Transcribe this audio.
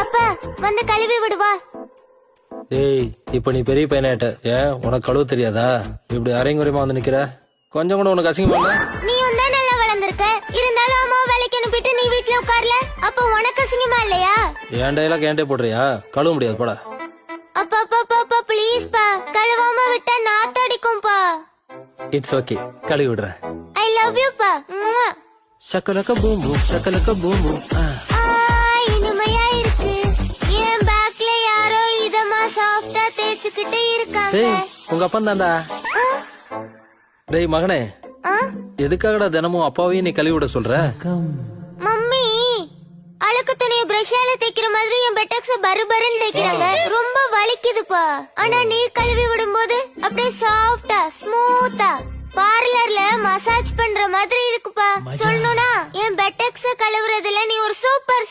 அப்பா வந்து கழுவி விடுவா. ஏய், இப்ப நீ பெரிய பையனாயிட்ட. ஏன் உனக்கு கழுவு தெரியாதா? இப்படி அரைங்குறையமா வந்து நிக்கிற. கொஞ்சம் கூட உனக்கு அசிங்கமா இல்ல? நீ தான் நல்லா வளர்ந்திருக்க. இருந்தாலும் அம்மா வேலைக்கு அனுப்பிட்டு நீ வீட்ல உட்கார்ல. அப்ப உனக்கு அசிங்கமா இல்லையா? என் டைலாக் என்கிட்ட போடுறியா? கழுவ முடியாது போடா. அப்பா அப்பா ப்ளீஸ் பா, கழுவாம விட்டா நாத்தடிக்கும்பா. இட்ஸ் ஓகே, கழுவி விடுறேன். ஐ லவ் யூ பா. ஷக்கலக்க பூம் பூம், ஷக்கலக்க பூம் பூம். இனிமையா இருக்கு. என் பேக்ல யாரோ இதமா சாஃப்டா தேய்ச்சுக்கிட்டு இருக்காங்க. ஏய், உங்க அப்பா தான்டா. டேய் மகனே, எதுக்காகடா தினமும் அப்பாவையும் நீ கழுவி விட சொல்ற? மம்மி அழுக்கு துணியை பிரஷால தேய்க்கிற மாதிரி என் பெட்டக்ஸ் பருபருன்னு தேய்க்கிறாங்க. ரொம்ப வலிக்குதுப்பா. ஆனா நீ கழுவி விடும்போது அப்படியே சாஃப்டா ஸ்மூத்தா பார்லர்ல மசாஜ் பண்ற மாதிரி இருக்குப்பா. சொல்லணும்னா என் பெட்டக்ஸ் கழுவுறதுல நீ ஒரு சூப்பர்